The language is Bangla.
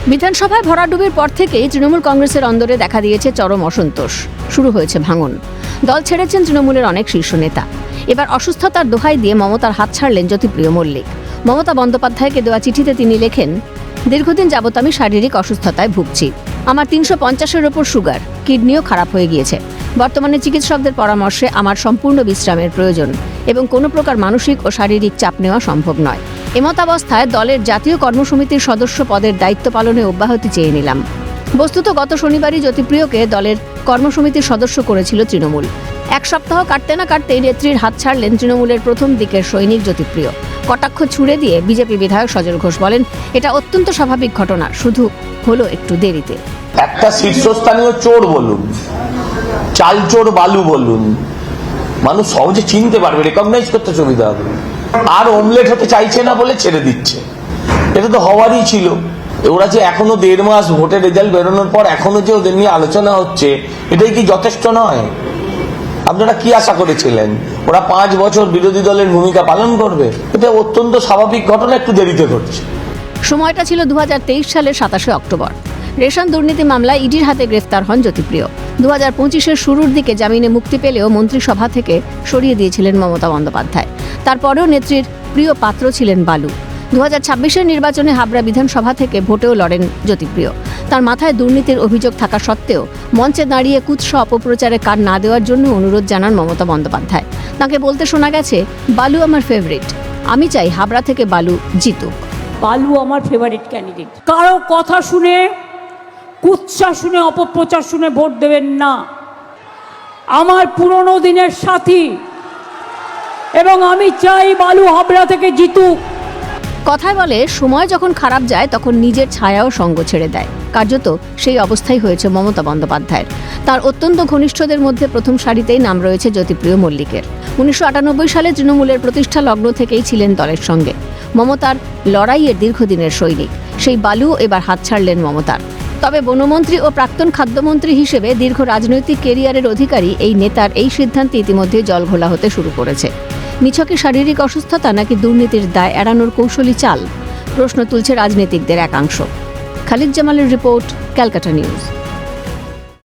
বিধানসভায় ভরাডুবির পর থেকেই তৃণমূল কংগ্রেসের অন্দরে দেখা দিয়েছে চরম অসন্তোষ। শুরু হয়েছে ভাঙন। দল ছেড়েছেন তৃণমূলের অনেক শীর্ষ নেতা। এবার অসুস্থতার দোহাই দিয়ে মমতার হাত ছাড়লেন জ্যোতিপ্রিয় মল্লিক। মমতা বন্দ্যোপাধ্যায়কে দেওয়া চিঠিতে তিনি লেখেন, দীর্ঘদিন যাবৎ আমি শারীরিক অসুস্থতায় ভুগছি। আমার 350-এর ওপর সুগার, কিডনিও খারাপ হয়ে গিয়েছে। বর্তমানে চিকিৎসকদের পরামর্শে আমার সম্পূর্ণ বিশ্রামের প্রয়োজন এবং কোনো প্রকার মানসিক ও শারীরিক চাপ নেওয়া সম্ভব নয়। এমতাবস্থায় দলের জাতীয় কর্মসমিতির সদস্য পদের দায়িত্ব পালনে অব্যাহতি চেয়ে নিলাম। বস্তুত গত শনিবারই জ্যোতিপ্রিয়কে দলের কর্মসমিতির সদস্য করেছিল তৃণমূল। এক সপ্তাহ কাটতে না কাটতেই নেত্রীর হাত ছাড়লেন তৃণমূলের প্রথম দিকের সৈনিক জ্যোতিপ্রিয়। কটাক্ষ ছুড়ে দিয়ে বিজেপি বিধায়ক সজল ঘোষ বলেন, এটা অত্যন্ত স্বাভাবিক ঘটনা, শুধু হলো একটু দেরিতে। একটা শীর্ষস্থানীয় চোর বলুন, চাল চোর বালু বলুন, মানুষ সহজে চিনতে পারবে, রেকগনাইজ করতে সুবিধা হবে। আর অমলেট হতে চাইছে না বলে ছেড়ে দিচ্ছে, এটা তো হওয়ারই ছিল। ওরা যে এখনো 1.5 মাস ভোটের রেজাল্ট বেরোনোর পর এখনো যে ওদের নিয়ে আলোচনা হচ্ছে, এটাই কি যথেষ্ট নয়? আপনারা কি আশা করেছিলেন ওরা 5 বছর বিরোধী দলের ভূমিকা পালন করবে? এটা অত্যন্ত স্বাভাবিক ঘটনা, একটু দেরিতে ঘটছে। সময়টা ছিল 2023 সালের 27শে অক্টোবর। রেশন দুর্নীতি মামলায় ইডির হাতে গ্রেফতার হন জ্যোতিপ্রিয়। 2025-এর শুরুর দিকে জামিনে মুক্তি পেলেও মন্ত্রিসভা থেকে সরিয়ে দিয়েছিলেন মমতা বন্দ্যোপাধ্যায়। তারপরেও নেত্রীর প্রিয় পাত্র ছিলেন বালু। 2026-এর নির্বাচনে হাবড়া বিধানসভা থেকে ভোটেও লড়েন জ্যোতিপ্রিয়। তার মাথায় দুর্নীতির অভিযোগ থাকা সত্ত্বেও মঞ্চে দাঁড়িয়ে কুৎসা অপপ্রচারে কান না দেওয়ার জন্য অনুরোধ জানান মমতা বন্দ্যোপাধ্যায়। তাকে বলতে শোনা গেছে, বালু আমার ফেভারিট, আমি চাই হাবড়া থেকে বালু জিতুক। বালু আমার ফেভারিট ক্যান্ডিডেট। কারো কথা শুনে, কুৎসা শুনে, অপপ্রচার শুনে ভোট দেবেন না। আমার পুরনো দিনের সাথী এবং আমি চাই বালু হাবড়া থেকে জিতুক। কথায় বলে, সময় যখন খারাপ যায় তখন নিজের ছায়াও সঙ্গ ছেড়ে দেয়। কার্যত সেই অবস্থাই হয়েছে মমতা বন্দ্যোপাধ্যায়ের। তার অত্যন্ত ঘনিষ্ঠদের মধ্যে প্রথম সারিতেই নাম রয়েছে জ্যোতিপ্রিয় মল্লিকের। 1998 সালে তৃণমূলের প্রতিষ্ঠা লগ্ন থেকেই ছিলেন দলের সঙ্গে। মমতার লড়াইয়ের দীর্ঘদিনের সৈনিক সেই বালু এবার হাত ছাড়লেন মমতার। তবে বনমন্ত্রী ও প্রাক্তন খাদ্যমন্ত্রী হিসেবে দীর্ঘ রাজনৈতিক কেরিয়ারের অধিকারী এই নেতার এই সিদ্ধান্তে ইতিমধ্যে জলঘোলা হতে শুরু করেছে। নিছকে শারীরিক অসুস্থতা নাকি দুর্নীতির দায় এড়ানোর কৌশলী চাল? প্রশ্ন তুলছে রাজনীতিকদের একাংশ। খালিদ জামালের রিপোর্ট, ক্যালকাটা নিউজ।